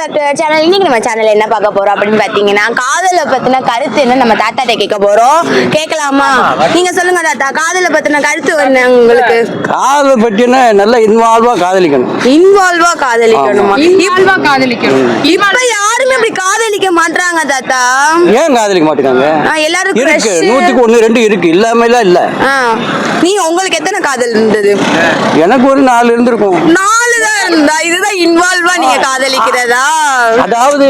Back to channel. இன்னைக்கு நம்ம சேனல்ல என்ன பார்க்க போறோம் அப்படின்னு பாத்தீங்கன்னா, காதலை பத்தின கருத்து என்ன நம்ம தாத்தாட்ட கேட்க போறோம். கேட்கலாமா? நீங்க சொல்லுங்க தாத்தா, காதலை பத்தின கருத்து என்ன உங்களுக்கு? காதலை பற்றின நல்ல இன்வால்வா காதலிக்கணும். இன்வால்வா காதலிக்கணுமா? இன்வால்வா காதலிக்கணும். இப்ப யாருமே அப்படி காதலிக்க மாட்டாங்க தாத்தா. ஏன் காதலிக்க மாட்டேங்காங்க? எல்லாரும் இருக்கு, 100க்கு 1 2 இருக்கு, இல்லாம இல்ல. நீங்க உங்களுக்கு எத்தனை காதல் இருந்தது? எனக்கு ஒரு 4 இருந்திருக்கும். 4 தான் இருந்தா இதுதான் இன்வால்வா நீங்க காதலிக்கிறதா? அதாவது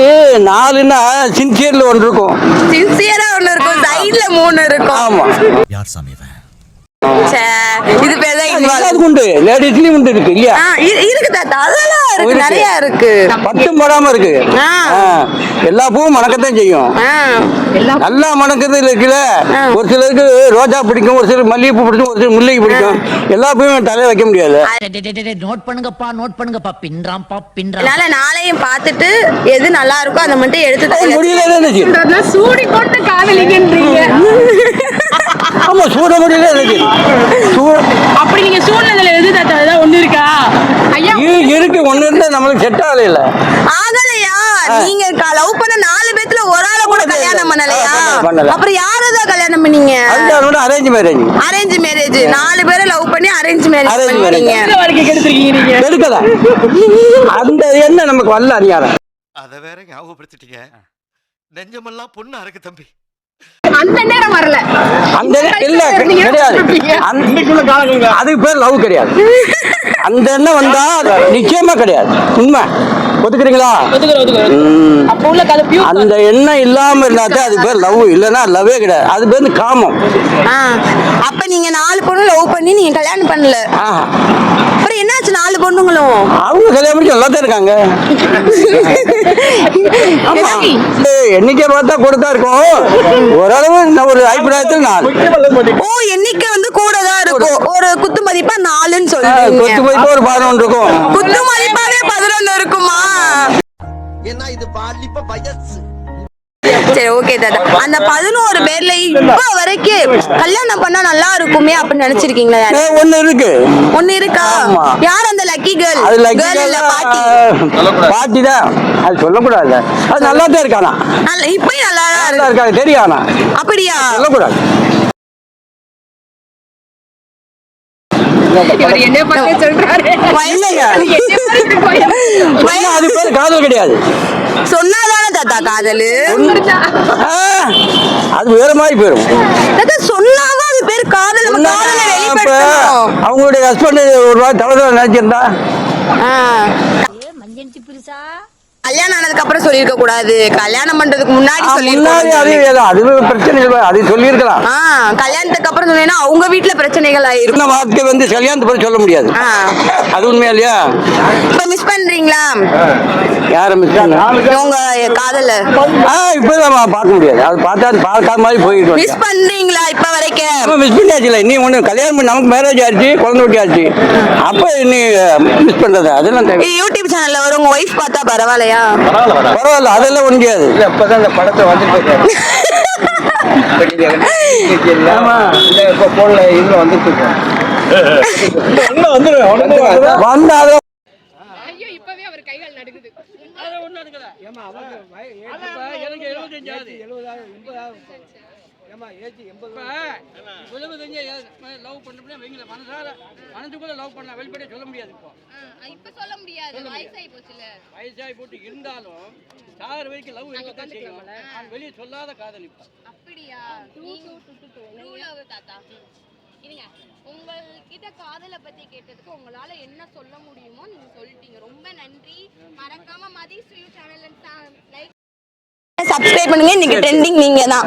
4ன்னா சின்சியர்ல 1 இருக்கும், சின்சியரா 1 இருக்கும், சைடுல 3 இருக்கும். ஆமா. யார் சாமி இவன்? இது பேர் தான் இன்வால்வ். அது உண்டு, லேடிஸ்லயும் உண்டு, இருக்கு இல்லையா? இருக்கு தாத்தா, அதெல்லாம் இருக்கு, நிறைய இருக்கு. பட்டும் படாம இருக்கு. எல்லா பூவும் மணக்கத்தான் செய்யும். நல்லா மணக்கிறது இருக்குல்ல. ஒரு சிலருக்கு ரோஜா பிடிக்கும், ஒரு சிலருக்கு மல்லிகைப்பூ பிடிக்கும், ஒரு சிலருக்கு முல்லைக்கு பிடிக்கும். எல்லா பூவும் தலையை வைக்க முடியாது. நோட் பண்ணுங்கப்பா பின்றாம்பா பின்றா. அதனால நாளையும் பார்த்துட்டு எது நல்லா இருக்கோ அதை மட்டும் எடுத்து முடியல. சூடி போட்டு காதலிக்கின்றீங்க. ஆமா, சூட முடியல. அப்படி நீங்க சூழ்நிலையில எது தாத்தா ஏதாவது ஒண்ணு இருக்கா? ஐயா இருக்கு, ஒண்ணு இருந்தா நம்மளுக்கு செட் ஆகல. ஆகலையா? நீங்க லவ் பண்ண 4 பேத்துல ஒரு ஆளை கூட கல்யாணம் பண்ணலையா? அப்புறம் யாரதான் கல்யாணம் பண்ணீங்க? Arrange marriage. Arrange marriage. 4 பேரை லவ் பண்ணி அரேஞ்ச் மேரேஜ் பண்ணீங்க. வாழ்க்கை கெடுத்துருக்கீங்க. எடுக்கல. அந்த என்ன நமக்கு வரல அதிகாரம். அத வேற ஞாபகப்படுத்திட்டீங்க. நெஞ்சமெல்லாம் பொண்ணு அறக்கு தம்பி. அந்த நேரம் வரல. அந்த இல்ல கிடையாது. அதுக்கு பேர் லவ் கிடையாது. அந்த எண்ணம் வந்தா நிச்சயமா கிடையாது. உண்மை ஒத்துக்கிறீங்களா? அப்ப உள்ள கலப்பியும் அந்த எண்ணம் இல்லாம இருந்தாதான் அது பேர் லவ், இல்லன்னா லவ்வே கிடையாது. அது பேர் காமம். அப்ப நீங்க 4 பொண்ணு லவ் பண்ணி நீங்க கல்யாணம் பண்ணல. அப்புறம் என்னாச்சு 4 பொண்ணுங்களும்? அவங்க கல்யாணம் பண்ணி நல்லா தான் இருக்காங்க. எண்ணிக்கை பார்த்தா கொடுத்தா இருக்கும். ஓரளவு ஒரு அபிப்பிராயத்தில் 4. ஓ, எண்ணிக்கை வந்து கூட தான் இருக்கும். ஒரு குத்து மதிப்பா 4ன்னு சொல்றீங்க. குத்து மதிப்பா ஒரு 11 இருக்கும். குத்து மதிப்பாவே 11 இருக்குமா? ஏன்னா இது வாலிப வயசு. சரி, ஓகே தாத்தா. அந்த 11 பேர்ல இப்ப வரைக்கும் கல்யாணம் பண்ணா நல்லா இருக்குமே அப்படின்னு நினைச்சிருக்கீங்களா? ஒண்ணு இருக்கு. ஒண்ணு இருக்கா? யார் அந்த லக்கி கேர்ள்? அது லக்கி கேர்ள் பாட்டி தான். அது சொல்லக்கூடாது. அது நல்லா தான் இருக்கானா? இப்பயும் நல்லா இருக்காங்க, தெரியானா? அப்படியா? சொல்லக்கூடாது. என்ன பண்ண சொல்றாரு? அது பேர் காதல் கிடையாது. சொன்னாதானே தாத்தா காதல். அது வேற மாதிரி போயிடும். சொன்னாதான் அது பேர் காதல். அவங்களுடைய ஹஸ்பண்ட் ஒரு வாரம் தவறு நினைச்சிருந்தா கல்யாணம் ஆனதுக்கு அப்புறம் சொல்லிருக்க கூடாது. கல்யாணம் பண்றதுக்கு முன்னாடி அது பிரச்சனை இல்லை, அது சொல்லியிருக்கலாம். கல்யாணத்துக்கு அப்புறம் சொன்னீங்கன்னா அவங்க வீட்டுல பிரச்சனைகள் ஆயிருக்கும். வார்த்தை வந்து கல்யாணத்துக்கு அப்புறம் சொல்ல முடியாது. அது உண்மையா இல்லையா? இப்ப மிஸ் பண்றீங்களா? யார மிஸ் பண்ண? உங்க காதல இப்பதான் பார்க்க முடியாது. அது பார்த்தா அது பார்க்காத மாதிரி போயிட்டு. மிஸ் பண்றீங்களா இப்ப வரைக்கும்? மிஸ் பண்ணியாச்சு. நீ ஒண்ணு கல்யாணம் பண்ணி நமக்கு மேரேஜ் ஆச்சு, குழந்தை ஊட்டியாச்சு. அப்ப நீ மிஸ் பண்றது அதெல்லாம் யூடியூப் சேனல்ல வரும். உங்க ஒய்ஃப் பார்த்தா பரவாயில்லையா? பரவாயில்ல, அதெல்லாம் ஒண்ணு முடியாது. இப்பதான் இந்த படத்தை வந்துட்டு வந்தாலும் இப்பவே அவர் கைகள் நடுங்குது. வயசாகி போட்டு இருந்தாலும் சாகர வரைக்கும் லவ் இருக்கத்தான் செய்யும். வெளியே சொல்லாத காதல். இப்ப அப்படியா? தாத்தா இருங்க, உங்ககிட்ட காதலை பத்தி கேட்டதுக்கு உங்களால என்ன சொல்ல முடியுமோ நீங்க சொல்லிட்டீங்க. ரொம்ப நன்றி. மறக்காம Mathi's view channel like subscribe பண்ணுங்க. இன்னைக்கு ட்ரெண்டிங் நீங்க தான்.